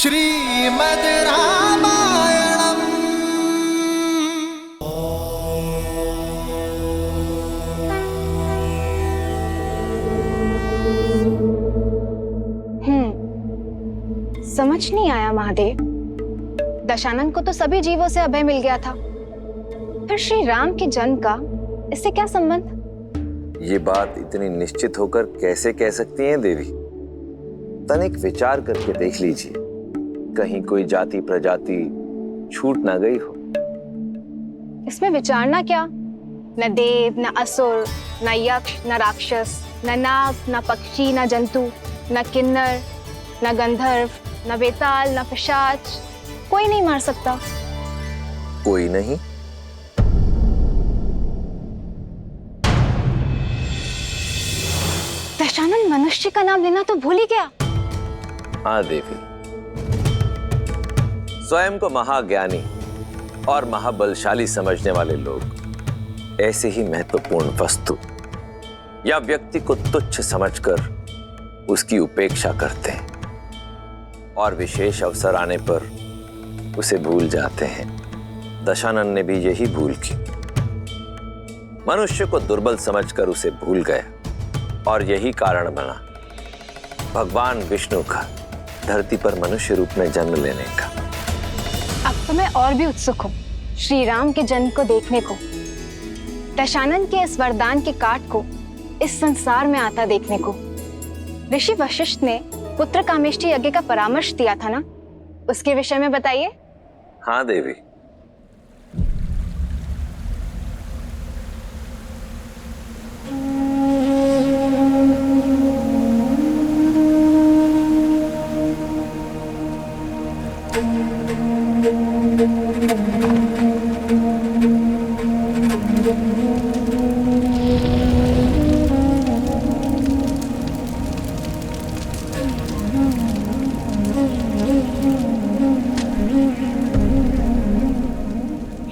श्रीमद् रामायणम्। समझ नहीं आया महादेव। दशानन को तो सभी जीवों से अभय मिल गया था, फिर श्री राम के जन्म का इससे क्या संबंध? ये बात इतनी निश्चित होकर कैसे कह सकती हैं देवी? तनिक विचार करके देख लीजिए, कहीं कोई जाति प्रजाति छूट ना गई हो। इसमें विचारना क्या? न देव, न असुर, न यक्ष, न राक्षस, न नाग, न पक्षी, न जंतु, न किन्नर, न गंधर्व, न बेताल, न पिशाच, कोई नहीं मार सकता। कोई नहीं? दशानन मनुष्य का नाम लेना तो भूल ही गया। हाँ देवी, स्वयं को महाज्ञानी और महाबलशाली समझने वाले लोग ऐसे ही महत्वपूर्ण वस्तु या व्यक्ति को तुच्छ समझकर उसकी उपेक्षा करते हैं और विशेष अवसर आने पर उसे भूल जाते हैं। दशानन ने भी यही भूल की। मनुष्य को दुर्बल समझकर उसे भूल गया और यही कारण बना भगवान विष्णु का धरती पर मनुष्य रूप में जन्म लेने का। अब तो मैं और भी उत्सुक हूँ श्री राम के जन्म को देखने को, दशानन के इस वरदान के काट को इस संसार में आता देखने को। ऋषि वशिष्ठ ने पुत्र कामेष्टि यज्ञ का परामर्श दिया था ना, उसके विषय में बताइए। हाँ देवी,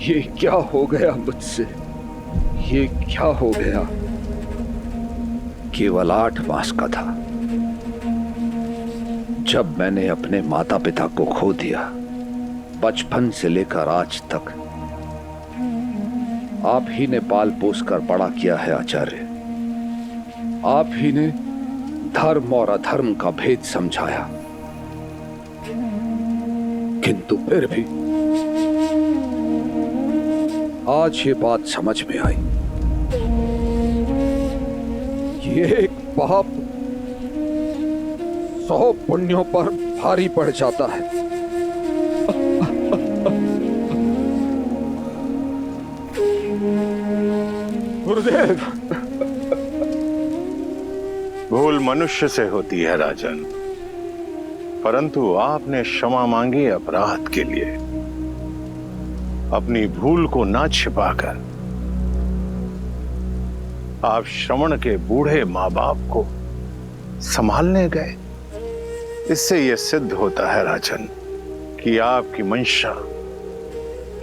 ये क्या हो गया मुझसे? ये क्या हो गया? केवल 8 मास का था जब मैंने अपने माता पिता को खो दिया। बचपन से लेकर आज तक आप ही ने पाल पोस कर बड़ा किया है आचार्य। आप ही ने धर्म और अधर्म का भेद समझाया, किंतु फिर भी आज ये बात समझ में आई। ये एक पाप 100 पुण्यों पर भारी पड़ जाता है। गुरुदेव, भूल मनुष्य से होती है राजन, परंतु आपने क्षमा मांगी अपराध के लिए। अपनी भूल को ना छिपाकर आप श्रवण के बूढ़े मां बाप को संभालने गए। इससे यह सिद्ध होता है राजन कि आपकी मंशा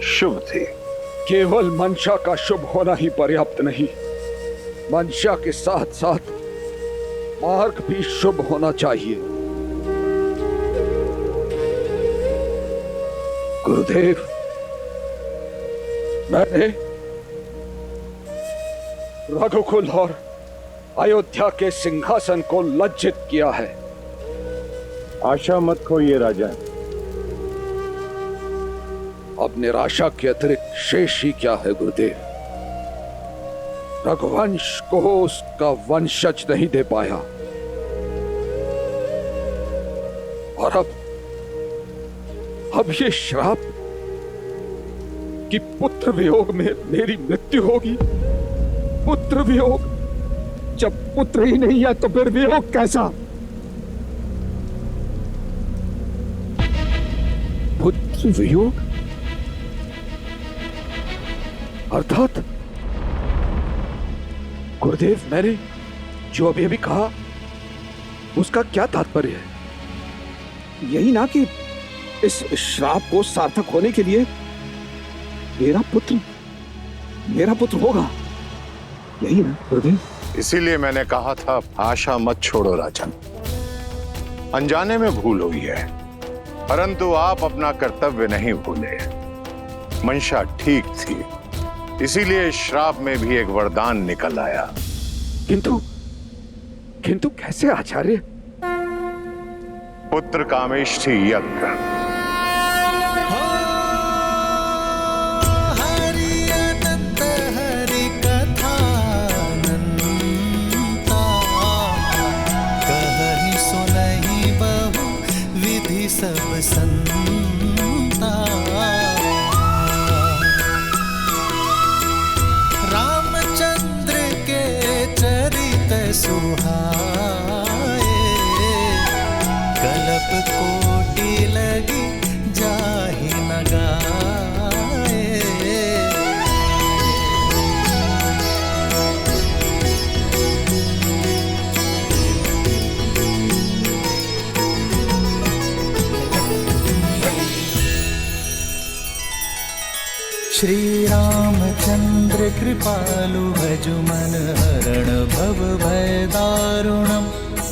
शुभ थी। केवल मंशा का शुभ होना ही पर्याप्त नहीं, मंशा के साथ साथ मार्ग भी शुभ होना चाहिए। गुरुदेव, मैंने रघुकुल और अयोध्या के सिंहासन को लज्जित किया है। आशा मत खोइए राजन। अब निराशा के अतिरिक्त शेष ही क्या है गुरुदेव? रघुवंश को उसका वंशज नहीं दे पाया और अब ये श्राप कि पुत्र वियोग में मेरी मृत्यु होगी। पुत्र वियोग? जब पुत्र ही नहीं है तो फिर वियोग कैसा? पुत्र वियोग अर्थात गुरुदेव, मैंने जो अभी अभी कहा उसका क्या तात्पर्य है? यही ना कि इस श्राप को सार्थक होने के लिए मेरा पुत्र होगा, यही ना गुरुदेव? इसीलिए मैंने कहा था आशा मत छोड़ो राजन। अनजाने में भूल हुई है, परंतु आप अपना कर्तव्य नहीं भूले। मंशा ठीक थी, इसीलिए श्राप में भी एक वरदान निकल आया। किंतु किंतु कैसे आचार्य? पुत्र कामेष्ठी यज्ञ। हरि अनंत हरि कथा अनंता, कहहि सुनहि बहु विधि सब संता। रामचंद्र के चरित सुहाए, कल्प कोटि लगी जाहि न गाए। श्री रामचंद्र कृपालु भजु मन हरण भव भय दारुणम्।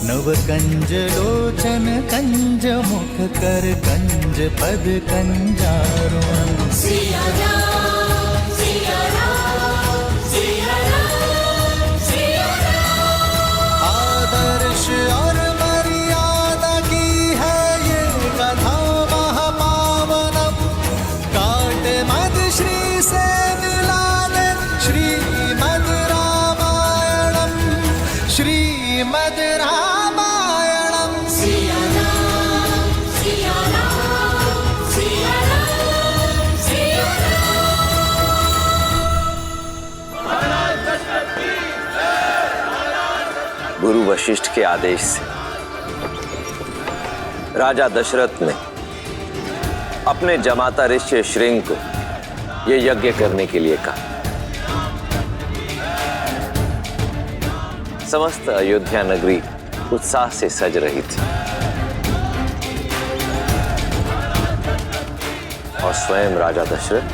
नव कंज लोचन कंज मुख कर कंज पद कंजारुणम्। सिया राम, सिया राम, सिया राम, सिया राम। आदर्श और मर्यादा की है ये कथा महापावनम। काट मद श्री से मिला दे श्रीमद् रामायणम, श्रीमद् रामायणम। सिया राम, सिया राम, सिया राम, सिया राम। गुरु वशिष्ठ के आदेश से राजा दशरथ ने अपने जमाता ऋषि श्रृंग को यह यज्ञ करने के लिए कहा। समस्त अयोध्या नगरी उत्साह से सज रही थी और स्वयं राजा दशरथ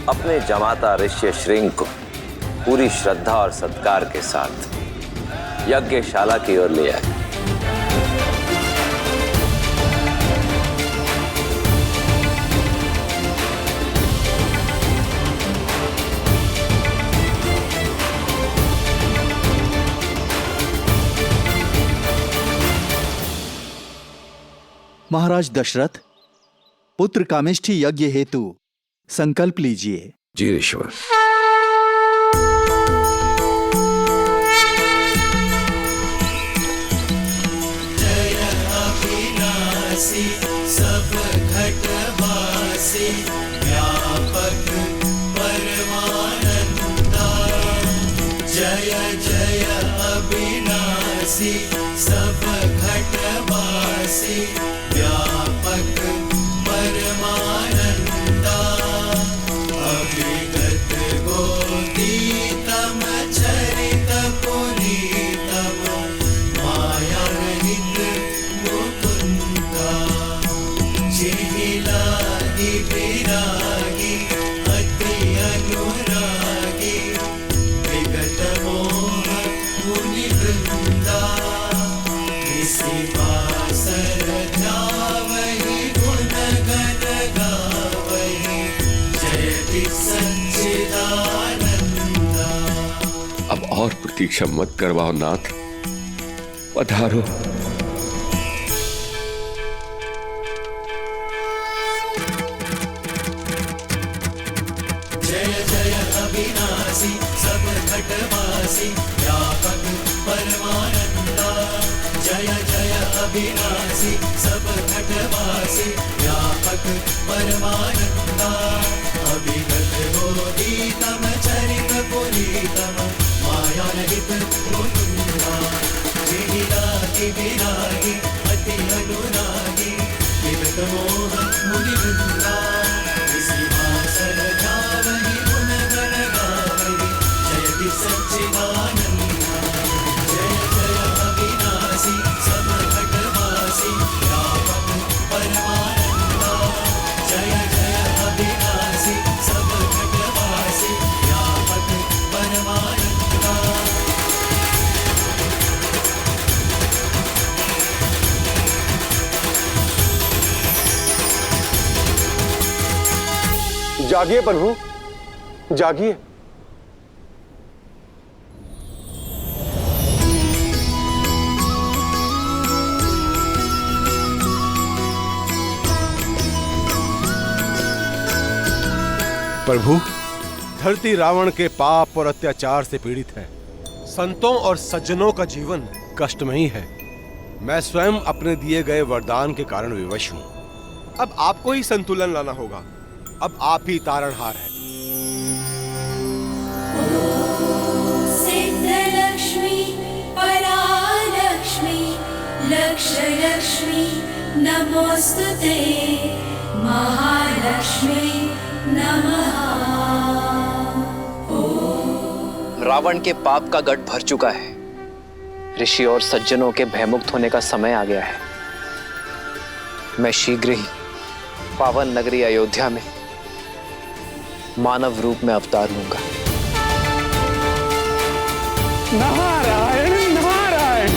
अपने जमाता ऋषि श्रृंग को पूरी श्रद्धा और सत्कार के साथ यज्ञशाला की ओर ले आए। महाराज दशरथ, पुत्र कामेष्ठी यज्ञ हेतु संकल्प लीजिए। जी ऋषवर। सब घटवासी व्यापक परमानंदा। जय जय अविनाशी सब घटवासी व्यापक परमानंदा। अभिगत गोतीतम चरित पुनीतम माया रहित मुकुंदा। जिहिलाहि विरागी अति अनुरागी विगत मोह मुनि वृंदा। इसी वासर ध्यावहि गुण गण गावहि जयति सच्चिदानंदा। अब और प्रतीक्षा मत करवाओ नाथ, पधारो। जय जय अविनाशी सब घटवासी व्यापक परमानंदा। जय जय अविनाशी सब घटवासी व्यापक परमानंदा। अभिगत गोतीतम चरित पुनीतम माया रहित मुकुंदा। जिहिलाहि विरागी अति अनुरागी विगत मोह मुनि वृंदा। इसी वासर ध्यावहि गुण गण गावहि जयति सच्चिदानंदा। जय जय अविनाशी सब घटवासी व्यापक परमानंदा। जय जय अविनाशी सब घटवासी व्यापक परमानंदा। जागिए प्रभु, जागिए। प्रभु, धरती रावण के पाप और अत्याचार से पीड़ित है। संतों और सज्जनों का जीवन कष्टमयी है। मैं स्वयं अपने दिए गए वरदान के कारण विवश हूं। अब आपको ही संतुलन लाना होगा। अब आप ही तारणहार हैं। सिद्धलक्ष्मी परालक्ष्मी लक्ष्यलक्ष्मी नमोस्तुते महालक्ष्मी नमः। रावण के पाप का गढ़ भर चुका है। ऋषि और सज्जनों के भयमुक्त होने का समय आ गया है। मैं शीघ्र ही पावन नगरी अयोध्या में मानव रूप में अवतार लूंगा। नारायण नारायण।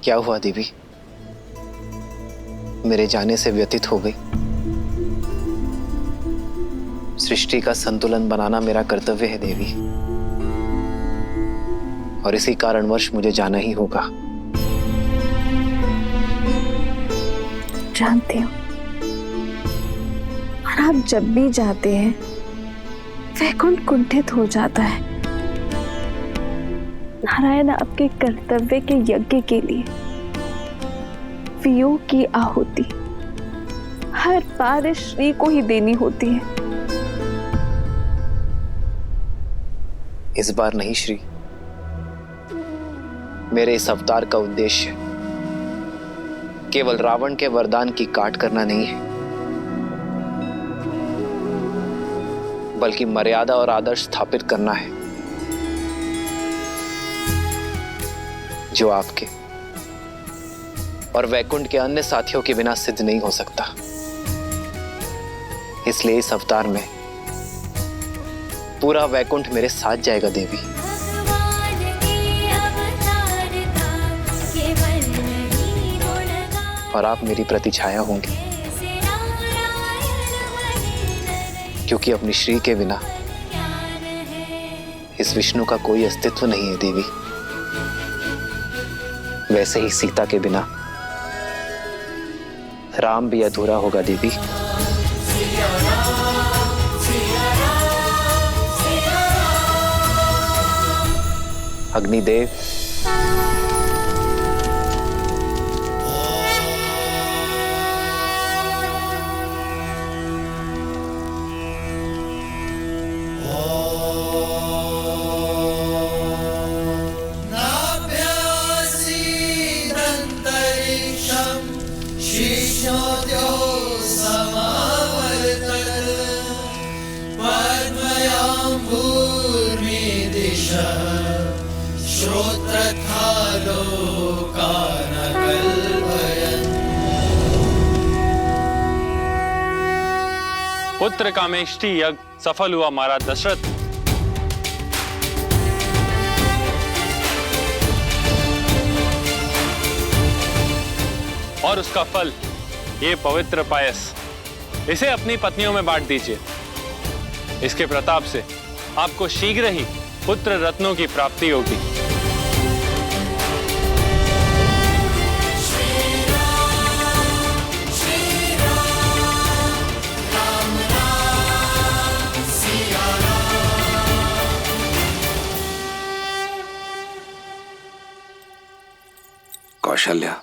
क्या हुआ देवी? मेरे जाने से व्यतीत हो गई। सृष्टि का संतुलन बनाना मेरा कर्तव्य है देवी, और इसी कारणवश मुझे जाना ही होगा। जानती हूँ, और आप जब भी जाते हैं वैकुंठ कुंठित हो जाता है। नारायण आपके कर्तव्य के यज्ञ के लिए वियोग की आहुति हर बार श्री को ही देनी होती है। इस बार नहीं श्री, मेरे इस अवतार का उद्देश्य केवल रावण के वरदान की काट करना नहीं है, बल्कि मर्यादा और आदर्श स्थापित करना है जो आपके और वैकुंठ के अन्य साथियों के बिना सिद्ध नहीं हो सकता। इसलिए इस अवतार में पूरा वैकुंठ मेरे साथ जाएगा देवी। और आप मेरी प्रतिछाया होंगी, क्योंकि अपनी श्री के बिना इस विष्णु का कोई अस्तित्व नहीं है देवी। वैसे ही सीता के बिना राम भी अधूरा होगा देवी। अग्निदेव, पुत्र कामेष्टि यज्ञ सफल हुआ महाराज दशरथ। और उसका फल ये पवित्र पायस, इसे अपनी पत्नियों में बांट दीजिए। इसके प्रताप से आपको शीघ्र ही पुत्र रत्नों की प्राप्ति होगी। कौशल्या,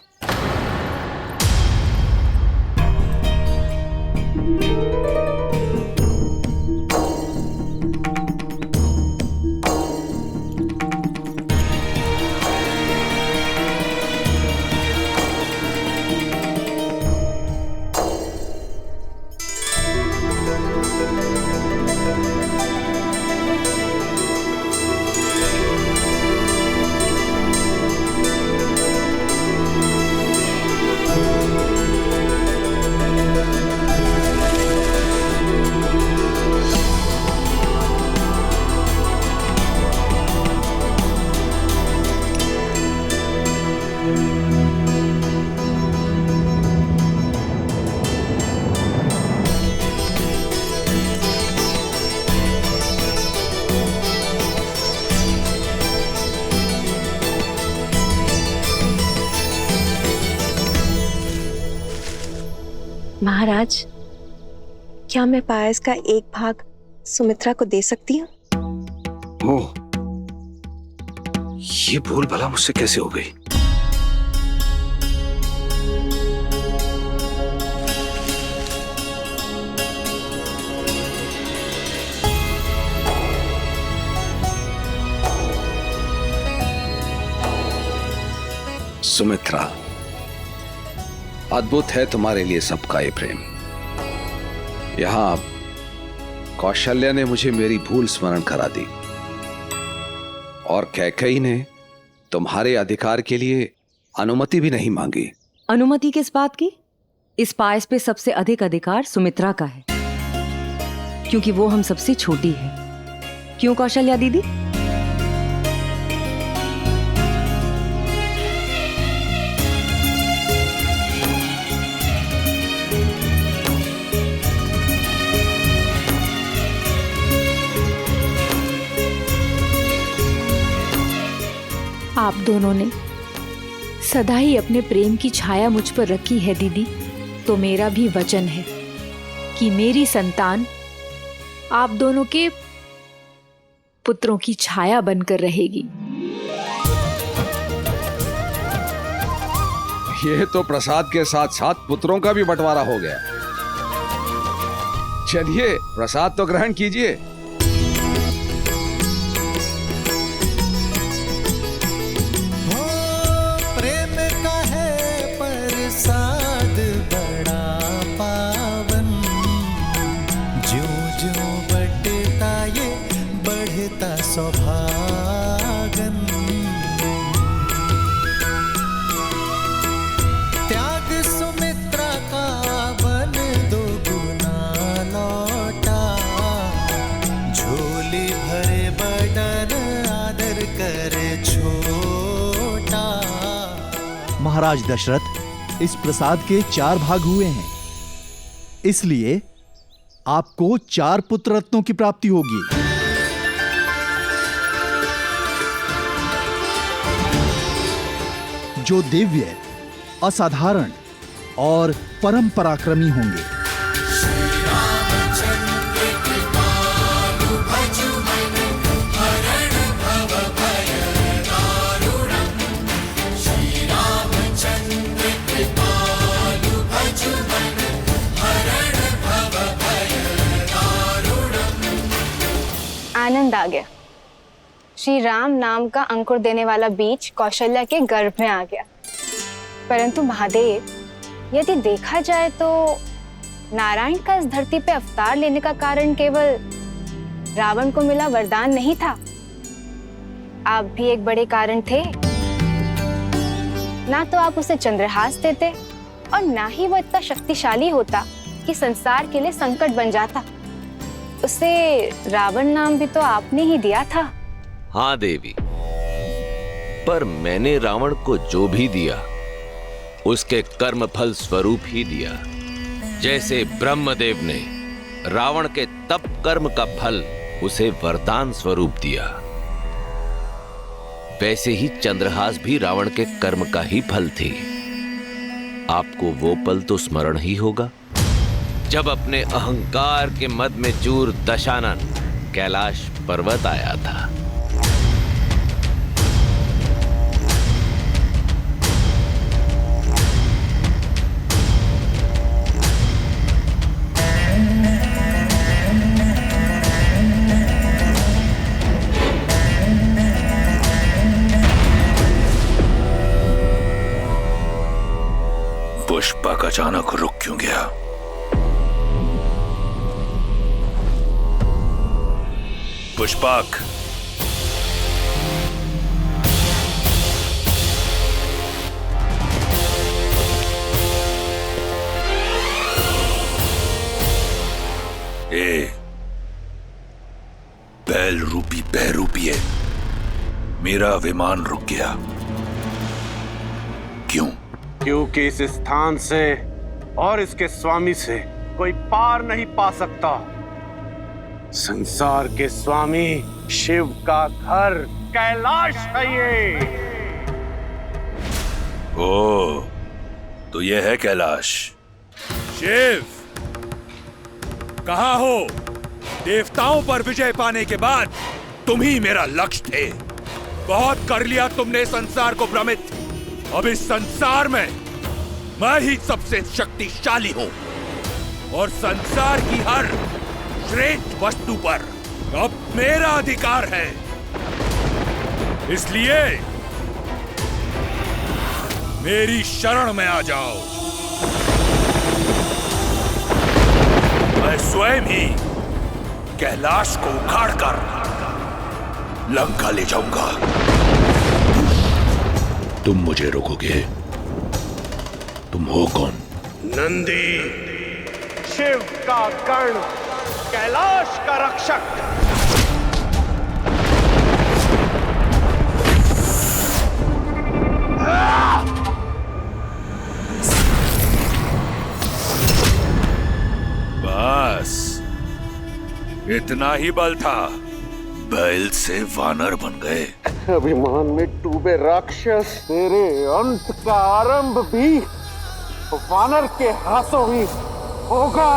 महाराज, क्या मैं पायस का एक भाग सुमित्रा को दे सकती हूँ? ओह, ये भूल भला मुझसे कैसे हो गई? सुमित्रा, अद्भुत है तुम्हारे लिए सबका ये प्रेम। यहां कौशल्या ने मुझे मेरी भूल स्मरण करा दी और कैकेयी ने तुम्हारे अधिकार के लिए अनुमति भी नहीं मांगी। अनुमति किस बात की? इस पायस पे सबसे अधिक अधिकार सुमित्रा का है, क्योंकि वो हम सबसे छोटी है। क्यों कौशल्या दीदी? आप दोनों ने सदा ही अपने प्रेम की छाया मुझ पर रखी है दीदी, तो मेरा भी वचन है कि मेरी संतान आप दोनों के पुत्रों की छाया बनकर रहेगी। ये तो प्रसाद के साथ साथ पुत्रों का भी बंटवारा हो गया। चलिए प्रसाद तो ग्रहण कीजिए। सौभागन त्याग सुमित्रा का बन दो गुना लौटा, झोली भरे बदन आदर करे छोटा। महाराज दशरथ, इस प्रसाद के 4 भाग हुए हैं, इसलिए आपको 4 पुत्र रत्नों की प्राप्ति होगी। जो दिव्य, असाधारण और परम पराक्रमी होंगे। आनंद आ गया। श्री राम नाम का अंकुर देने वाला बीज कौशल्या के गर्भ में आ गया। परंतु महादेव, यदि देखा जाए तो नारायण का इस धरती पे अवतार लेने का कारण केवल रावण को मिला वरदान नहीं था, आप भी एक बड़े कारण थे। ना तो आप उसे चंद्रहास देते और ना ही वो इतना शक्तिशाली होता कि संसार के लिए संकट बन जाता। उसे रावण नाम भी तो आपने ही दिया था। हाँ देवी, पर मैंने रावण को जो भी दिया उसके कर्म फल स्वरूप ही दिया। जैसे ब्रह्मदेव ने रावण के तप कर्म का फल उसे वरदान स्वरूप दिया, वैसे ही चंद्रहास भी रावण के कर्म का ही फल थी। आपको वो पल तो स्मरण ही होगा जब अपने अहंकार के मद में चूर दशानन कैलाश पर्वत आया था। पुष्पक अचानक रुक क्यों गया? पुष्पक, ए बैल रूपी बहरूपिए, मेरा विमान रुक गया। क्यों? क्योंकि इस स्थान से और इसके स्वामी से कोई पार नहीं पा सकता। संसार के स्वामी शिव का घर कैलाश है ये। ओ, तो यह है कैलाश। शिव, कहाँ हो? देवताओं पर विजय पाने के बाद तुम ही मेरा लक्ष्य थे। बहुत कर लिया तुमने संसार को भ्रमित। अब इस संसार में मैं ही सबसे शक्तिशाली हूं और संसार की हर श्रेष्ठ वस्तु पर अब मेरा अधिकार है। इसलिए मेरी शरण में आ जाओ। मैं स्वयं ही कैलाश को उखाड़कर लंका ले जाऊंगा। तुम मुझे रोकोगे? तुम हो कौन? नंदी, शिव का गण, कैलाश का रक्षक। बस इतना ही बल था? बैल से वानर बन गए। अभिमान में डूबे राक्षस, तेरे अंत का आरंभ भी वानर के हाथों ही होगा।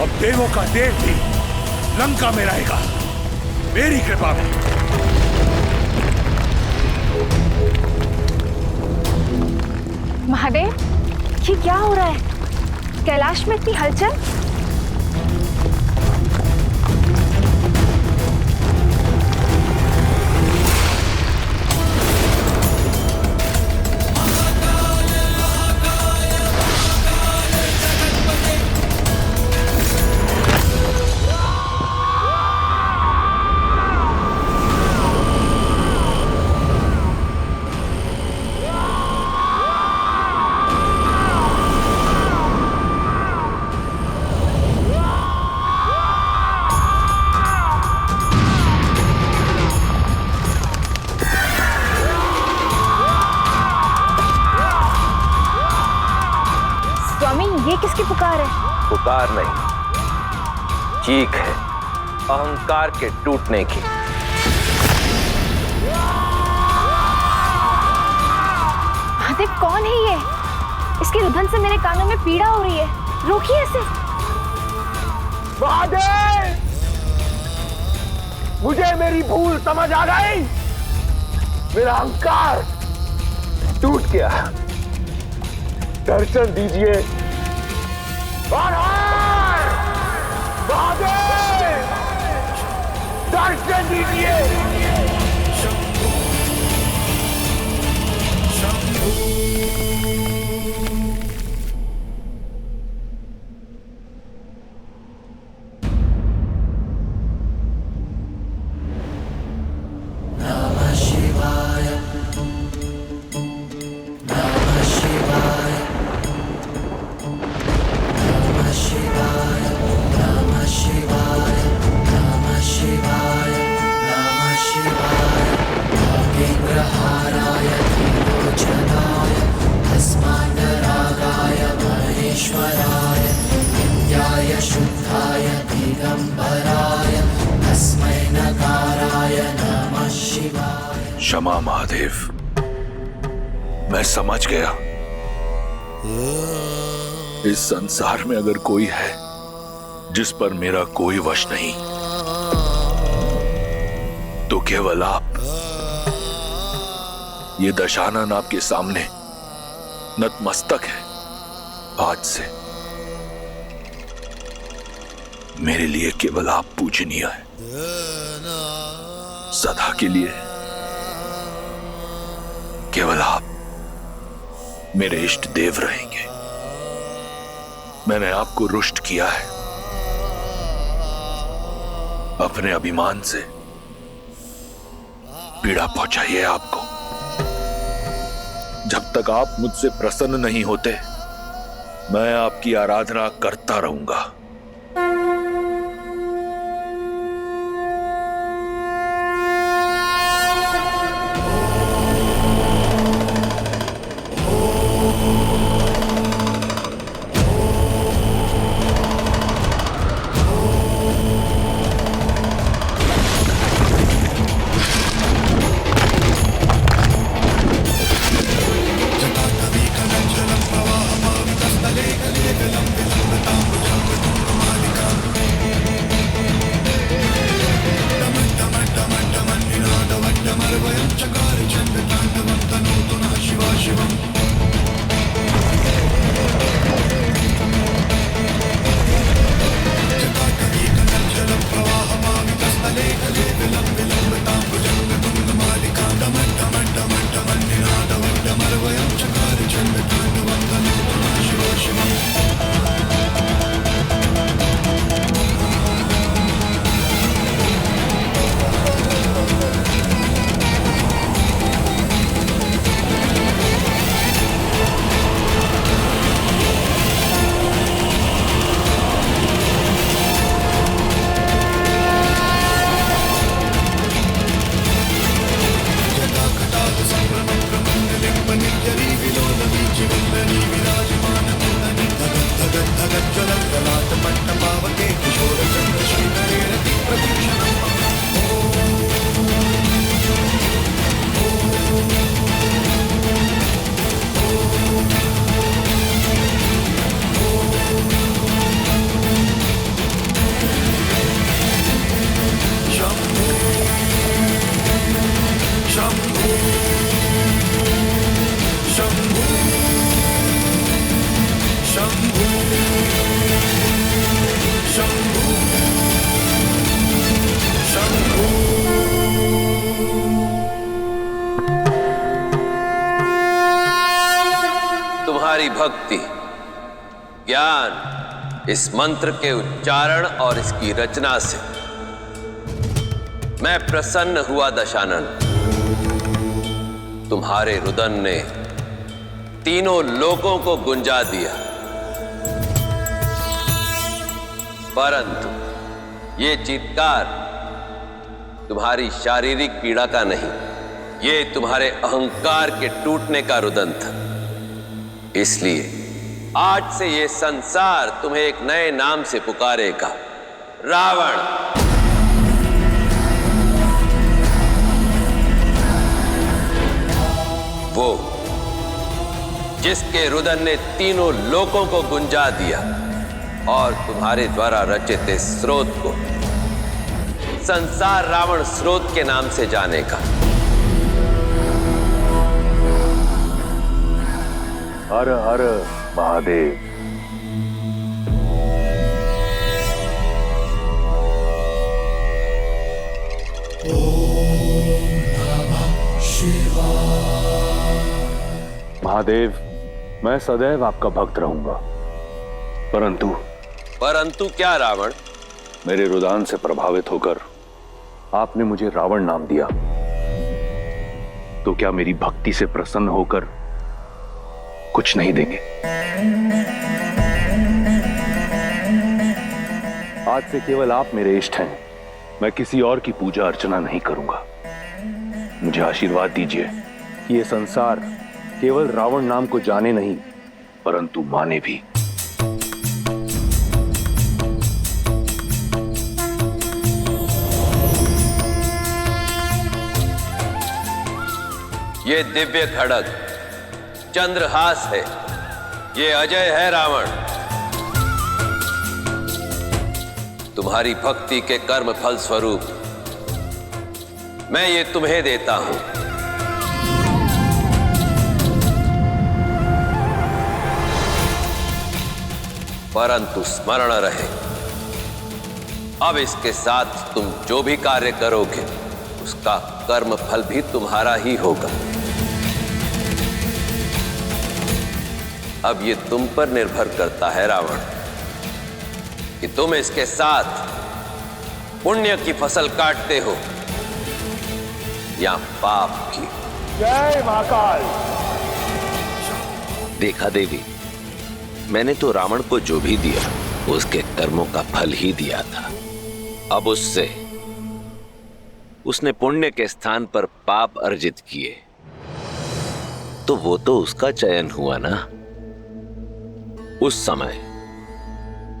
अब देवों का देव भी लंका में रहेगा, मेरी कृपा में। महादेव, ये क्या हो रहा है? कैलाश में इतनी हलचल। ये किसकी पुकार है? पुकार नहीं, चीख है अहंकार के टूटने की। महादेव, कौन है ये? इसकी रुधन से मेरे कानों में पीड़ा हो रही है। रोकिए इसे। महादेव, मुझे मेरी भूल समझ आ गई। मेरा अहंकार टूट गया। दर्शन दीजिए महादेव, दर्शन दीजिए। नमः शिवाय, नमः शिवाय, नमः शिवाय, नमः शिवाय, नमः शिवाय, नमः शिवाय। नागेन्द्रहाराय त्रिलोचनाय भस्मान्तरागाय महेश्वराय नित्याय शुद्धाय दिगंबराय तस्मै नकाराय नमः शिवाय। क्षमा महादेव, मैं समझ गया। इस संसार में अगर कोई है जिस पर मेरा कोई वश नहीं, तो केवल आप। ये दशानन आपके सामने नतमस्तक है। आज से मेरे लिए केवल आप पूजनीय है। सदा के लिए केवल आप मेरे इष्ट देव रहेंगे। मैंने आपको रुष्ट किया है। अपने अभिमान से पीड़ा पहुंचाई है आपको। जब तक आप मुझसे प्रसन्न नहीं होते, मैं आपकी आराधना करता रहूंगा। तुम्हारी भक्ति, ज्ञान, इस मंत्र के उच्चारण और इसकी रचना से मैं प्रसन्न हुआ दशानन। तुम्हारे रुदन ने तीनों लोकों को गुंजा दिया, परंतु ये चीत्कार तुम्हारी शारीरिक पीड़ा का नहीं, ये तुम्हारे अहंकार के टूटने का रुदन था। इसलिए आज से ये संसार तुम्हें एक नए नाम से पुकारेगा, रावण। वो जिसके रुदन ने तीनों लोकों को गुंजा दिया और तुम्हारे द्वारा रचित इस स्रोत को संसार रावण स्रोत के नाम से जानेगा। हर हर महादेव। महादेव, मैं सदैव आपका भक्त रहूंगा, परंतु क्या रावण? मेरे रुदान से प्रभावित होकर आपने मुझे रावण नाम दिया, तो क्या मेरी भक्ति से प्रसन्न होकर कुछ नहीं देंगे? आज से केवल आप मेरे इष्ट हैं, मैं किसी और की पूजा अर्चना नहीं करूंगा। मुझे आशीर्वाद दीजिए कि यह संसार केवल रावण नाम को जाने नहीं, परंतु माने भी। ये दिव्य खड्ग चंद्रहास है, ये अजय है रावण। तुम्हारी भक्ति के कर्म फल स्वरूप मैं ये तुम्हें देता हूं। परंतु स्मरण रहे, अब इसके साथ तुम जो भी कार्य करोगे उसका कर्म फल भी तुम्हारा ही होगा। अब ये तुम पर निर्भर करता है रावण कि तुम इसके साथ पुण्य की फसल काटते हो या पाप की। जय महाकाल। देखा देवी, मैंने तो रावण को जो भी दिया उसके कर्मों का फल ही दिया था। अब उसने पुण्य के स्थान पर पाप अर्जित किए तो वो तो उसका चयन हुआ ना। उस समय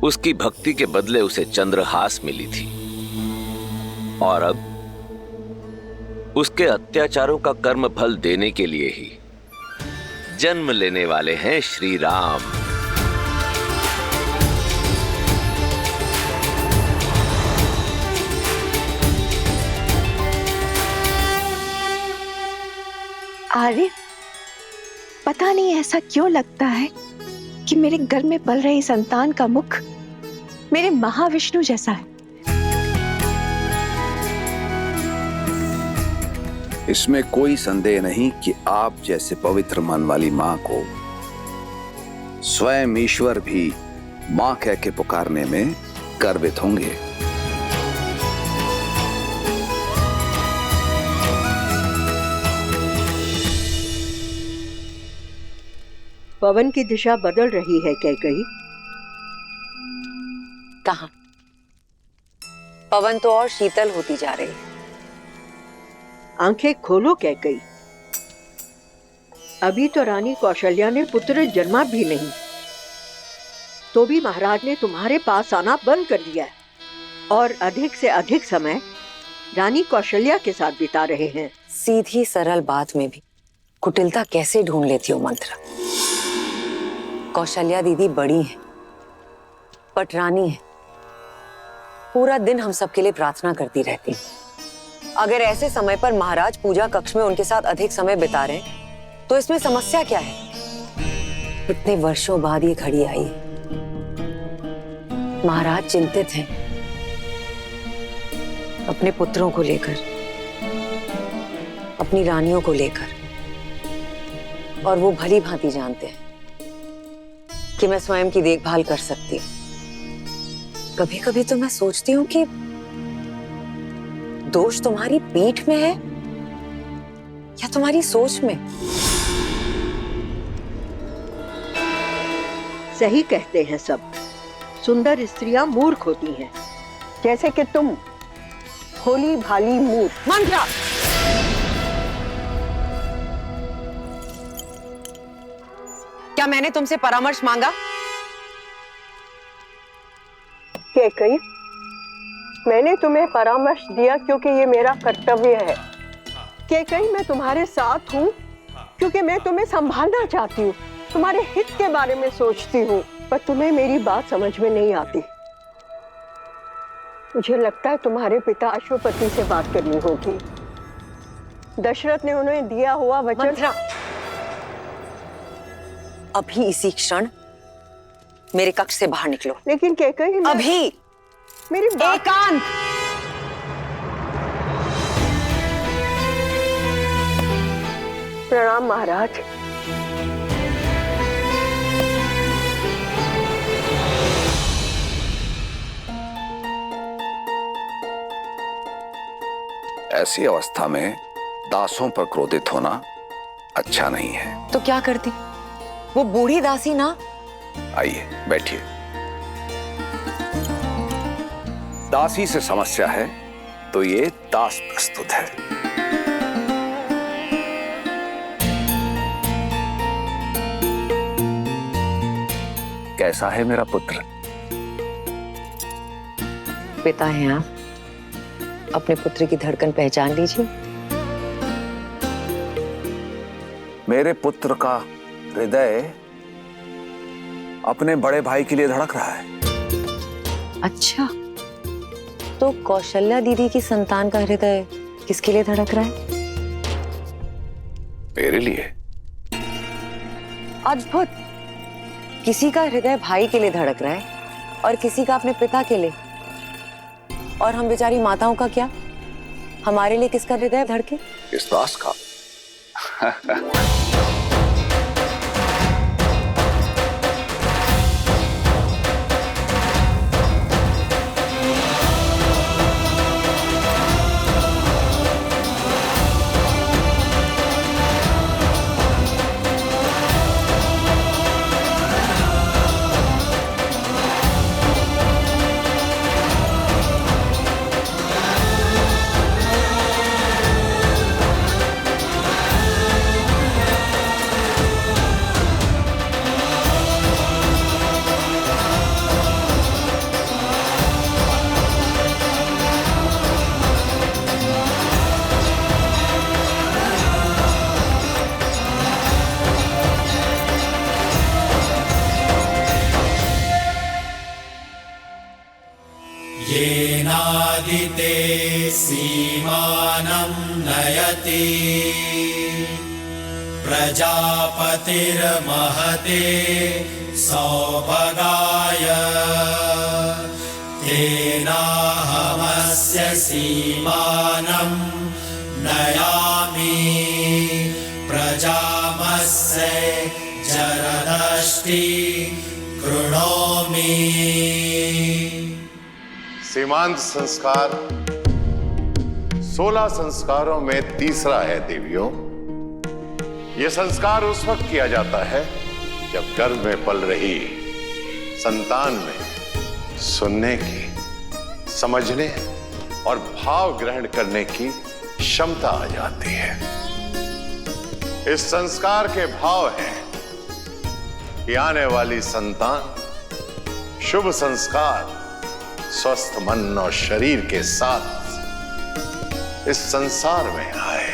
उसकी भक्ति के बदले उसे चंद्रहास मिली थी और अब उसके अत्याचारों का कर्म फल देने के लिए ही जन्म लेने वाले हैं श्री राम। आर्य, पता नहीं ऐसा क्यों लगता है कि मेरे गर्भ में पल रही संतान का मुख मेरे महाविष्णु जैसा है। इसमें कोई संदेह नहीं कि आप जैसे पवित्र मन वाली मां को स्वयं ईश्वर भी मां कह के पुकारने में गर्वित होंगे। पवन की दिशा बदल रही है कैकेयी। कहाँ? पवन तो और शीतल होती जा रही है। आंखें खोलो कैकेयी। अभी तो रानी कौशल्या ने पुत्र जन्मा भी नहीं, तो भी महाराज ने तुम्हारे पास आना बंद कर दिया है और अधिक से अधिक समय रानी कौशल्या के साथ बिता रहे हैं। सीधी सरल बात में भी कुटिलता कैसे ढूंढ लेती हो मंत्र। कौशल्या दीदी बड़ी है, पटरानी है, पूरा दिन हम सबके लिए प्रार्थना करती रहती है। अगर ऐसे समय पर महाराज पूजा कक्ष में उनके साथ अधिक समय बिता रहे हैं, तो इसमें समस्या क्या है? इतने वर्षों बाद ये घड़ी आई है। महाराज चिंतित हैं अपने पुत्रों को लेकर, अपनी रानियों को लेकर, और वो भली भांति जानते हैं कि मैं स्वयं की देखभाल कर सकती हूँ। कभी कभी तो मैं सोचती हूँ कि दोष तुम्हारी पीठ में है या तुम्हारी सोच में। सही कहते हैं सब, सुंदर स्त्रियां मूर्ख होती हैं, जैसे कि तुम भोली भाली मूर्ख। मंत्रा, क्या मैंने तुमसे परामर्श मांगा? कैकेयी, मैंने तुम्हें परामर्श दिया क्योंकि ये मेरा कर्तव्य है। कैकेयी, मैं तुम्हारे साथ हूँ क्योंकि मैं तुम्हें संभालना चाहती हूँ, तुम्हारे हित के बारे में सोचती हूँ, पर तुम्हें मेरी बात समझ में नहीं आती। मुझे लगता है तुम्हारे पिता अश्वपति से बात करनी होगी। दशरथ ने उन्हें दिया हुआ वचन। अभी इसी क्षण मेरे कक्ष से बाहर निकलो। लेकिन कैकेयी, अभी मेरी एकांत। प्रणाम महाराज। ऐसी अवस्था में दासों पर क्रोधित होना अच्छा नहीं है। तो क्या करती? वो बूढ़ी दासी ना। आइए बैठिए। दासी से समस्या है तो ये दास प्रस्तुत है। कैसा है मेरा पुत्र? पिता हैं आप, अपने पुत्र की धड़कन पहचान लीजिए। मेरे पुत्र का हृदय अपने बड़े भाई के लिए धड़क रहा है। अच्छा, तो कौशल्या दीदी की संतान का हृदय किसके लिए धड़क रहा है? मेरे लिए। अद्भुत। किसी का हृदय भाई के लिए धड़क रहा है और किसी का अपने पिता के लिए। और हम बेचारी माताओं का क्या? हमारे लिए किसका हृदय धड़के? इस दास का। आदिते सीमानं नयति प्रजापतिर्महते सौभगाय तेनाहमस्य सीमानं नयामि प्रजामस्य जरदष्टि कृणोमि। सीमांत संस्कार 16 संस्कारों में तीसरा है देवियों। यह संस्कार उस वक्त किया जाता है जब गर्भ में पल रही संतान में सुनने की, समझने और भाव ग्रहण करने की क्षमता आ जाती है। इस संस्कार के भाव हैं कि आने वाली संतान शुभ संस्कार, स्वस्थ मन और शरीर के साथ इस संसार में आए।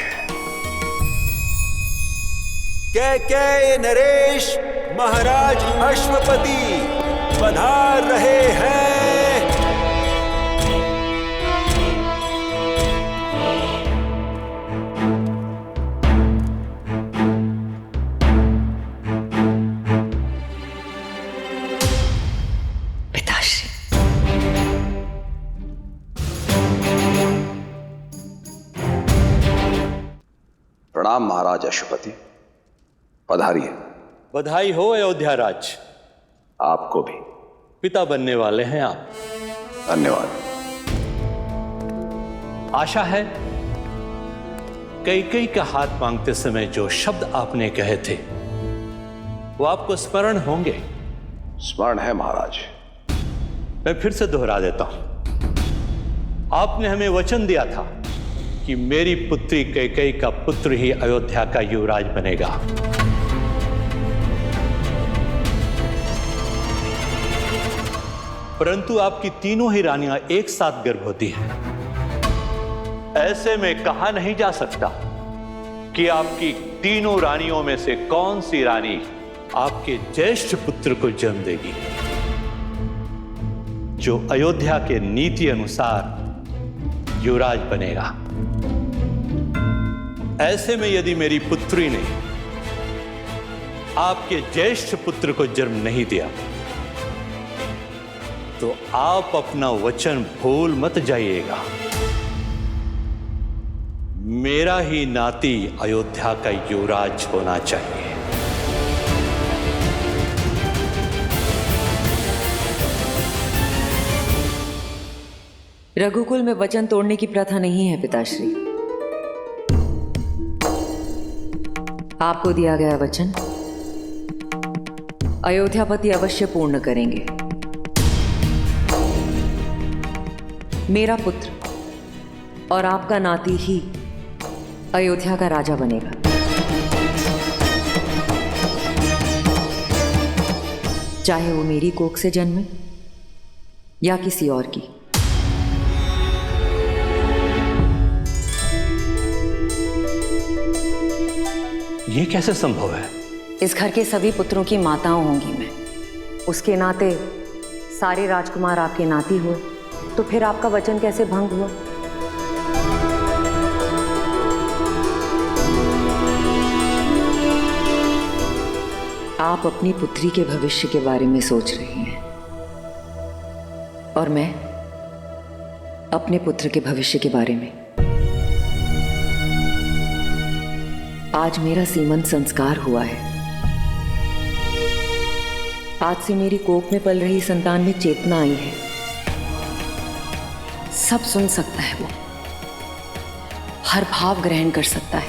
कैकेयी नरेश महाराज अश्वपति पधार रहे हैं। प्रणाम महाराज अश्वपति, पधारिए। बधाई हो अयोध्या राज। आपको भी। पिता बनने वाले हैं आप। धन्यवाद। आशा है कैकेयी का हाथ मांगते समय जो शब्द आपने कहे थे वो आपको स्मरण होंगे। स्मरण है महाराज। मैं फिर से दोहरा देता हूं। आपने हमें वचन दिया था कि मेरी पुत्री कैकेयी का पुत्र ही अयोध्या का युवराज बनेगा। परंतु आपकी तीनों ही रानियां एक साथ गर्भवती हैं। ऐसे में कहा नहीं जा सकता कि आपकी तीनों रानियों में से कौन सी रानी आपके ज्येष्ठ पुत्र को जन्म देगी, जो अयोध्या के नीति अनुसार युवराज बनेगा। ऐसे में यदि मेरी पुत्री ने आपके ज्येष्ठ पुत्र को जन्म नहीं दिया तो आप अपना वचन भूल मत जाइएगा। मेरा ही नाती अयोध्या का युवराज होना चाहिए। रघुकुल में वचन तोड़ने की प्रथा नहीं है पिताश्री। आपको दिया गया वचन अयोध्यापति अवश्य पूर्ण करेंगे। मेरा पुत्र और आपका नाती ही अयोध्या का राजा बनेगा। चाहे वो मेरी कोख से जन्मे या किसी और की। ये कैसे संभव है? इस घर के सभी पुत्रों की माताओं होंगी मैं। उसके नाते सारे राजकुमार आपके नाती हुए तो फिर आपका वचन कैसे भंग हुआ? आप अपनी पुत्री के भविष्य के बारे में सोच रही हैं और मैं अपने पुत्र के भविष्य के बारे में। आज मेरा सीमंत संस्कार हुआ है। आज से मेरी कोख में पल रही संतान में चेतना आई है। सब सुन सकता है वो, हर भाव ग्रहण कर सकता है।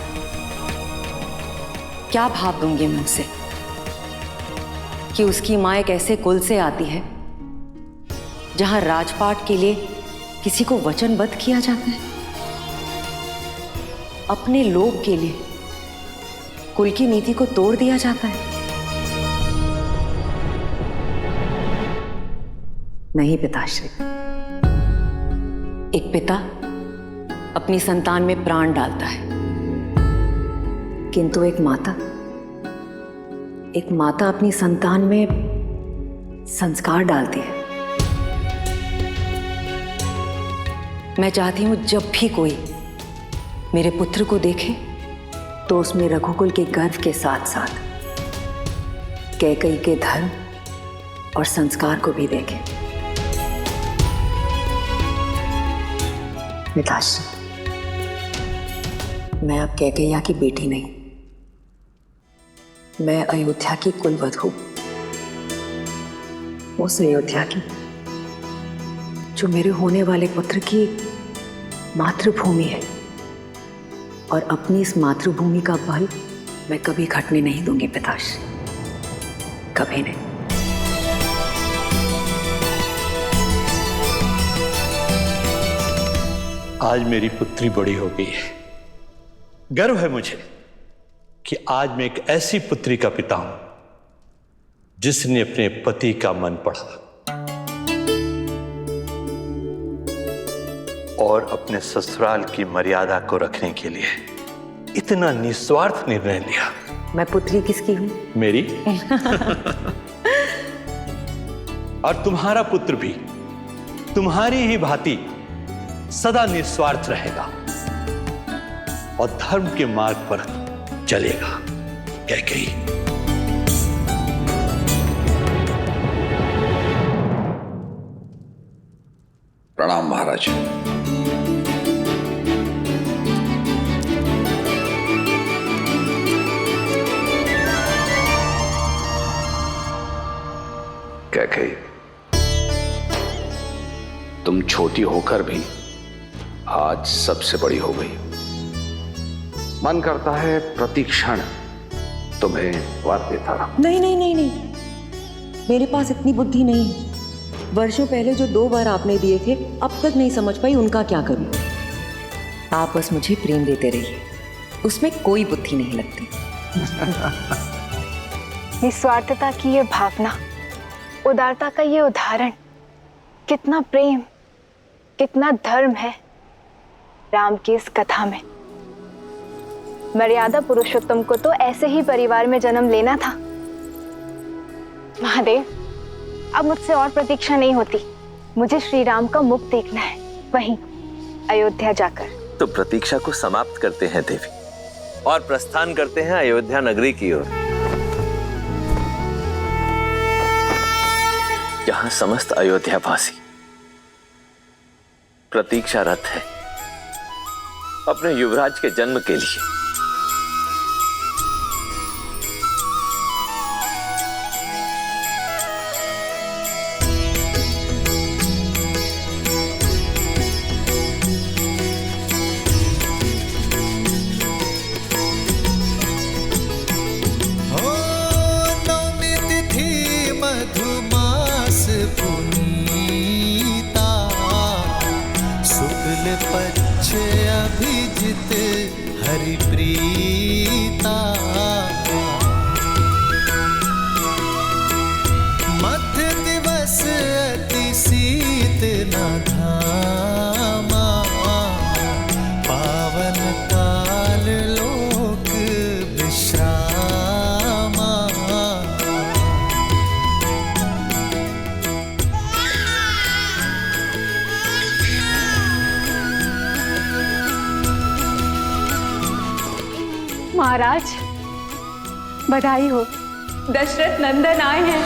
क्या भाव दूंगी मैं उसे कि उसकी मां एक ऐसे कुल से आती है जहां राजपाट के लिए किसी को वचनबद्ध किया जाता है। अपने लोभ के लिए कुल की नीति को तोड़ दिया जाता है। नहीं पिताश्री, एक पिता अपनी संतान में प्राण डालता है, किंतु एक माता अपनी संतान में संस्कार डालती है। मैं चाहती हूँ जब भी कोई मेरे पुत्र को देखे तो उसमें रघुकुल के गर्व के साथ साथ कैकेयी के धर्म और संस्कार को भी देखे। मिताश्री, मैं अब कैकेयी की बेटी नहीं, मैं अयोध्या की कुलवधू, उस अयोध्या की जो मेरे होने वाले पुत्र की मातृभूमि है, और अपनी इस मातृभूमि का बल मैं कभी घटने नहीं दूंगी पिताश्री, कभी नहीं। आज मेरी पुत्री बड़ी हो गई है। गर्व है मुझे कि आज मैं एक ऐसी पुत्री का पिता हूं जिसने अपने पति का मन पढ़ा और अपने ससुराल की मर्यादा को रखने के लिए इतना निस्वार्थ निर्णय लिया। मैं पुत्री किसकी हूं? मेरी। और तुम्हारा पुत्र भी तुम्हारी ही भांति सदा निस्वार्थ रहेगा और धर्म के मार्ग पर चलेगा। कैकेयी, प्रणाम महाराज। कैकेयी, तुम छोटी होकर भी आज सबसे बड़ी हो गई। मन करता है प्रति क्षण तुम्हें वर देता रहा। नहीं नहीं नहीं नहीं, मेरे पास इतनी बुद्धि नहीं है। वर्षों पहले जो 2 बार आपने दिए थे, अब तक नहीं समझ पाई उनका क्या करूं। आप बस मुझे प्रेम देते रहिए, उसमें कोई बुद्धि नहीं लगती। निस्वार्थता की ये भावना, उदारता का ये उदाहरण, कितना प्रेम, कितना धर्म है राम की इस कथा में। मर्यादा पुरुषोत्तम को तो ऐसे ही परिवार में जन्म लेना था। महादेव, अब मुझसे और प्रतीक्षा नहीं होती। मुझे श्री राम का मुख देखना है, वहीं अयोध्या जाकर। तो प्रतीक्षा को समाप्त करते हैं देवी और प्रस्थान करते हैं अयोध्या नगरी की ओर, जहां समस्त अयोध्यावासी प्रतीक्षारत है अपने युवराज के जन्म के लिए। महाराज, बधाई हो, दशरथ नंदन आए हैं।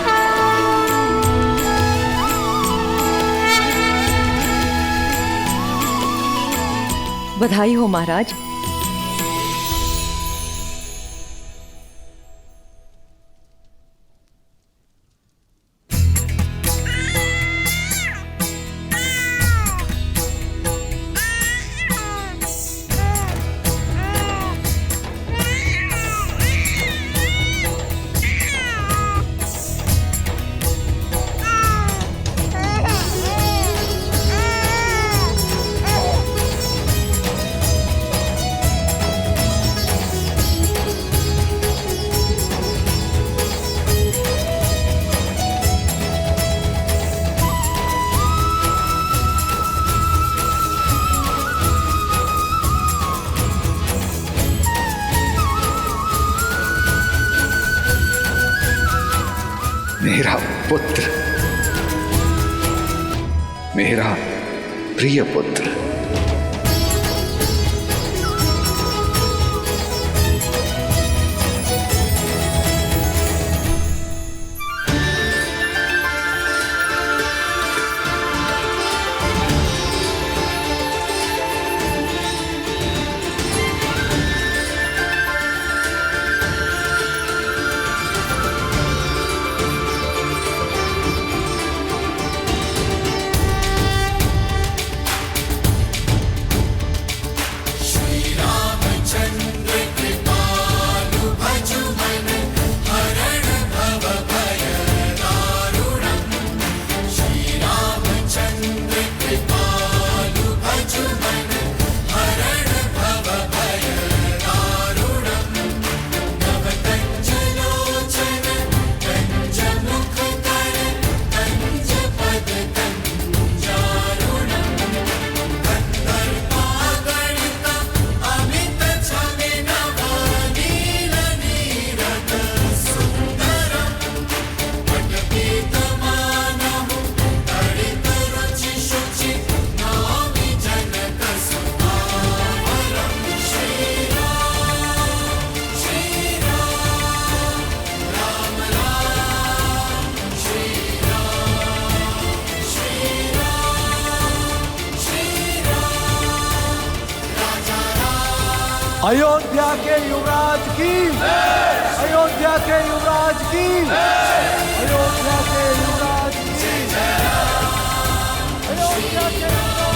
बधाई हो महाराज। मेरा पुत्र, मेरा प्रिय पुत्र। अयोध्या के युवराज की, अयोध्या के युवराज की, अयोध्या के युवराज की, अयोध्या के युवराज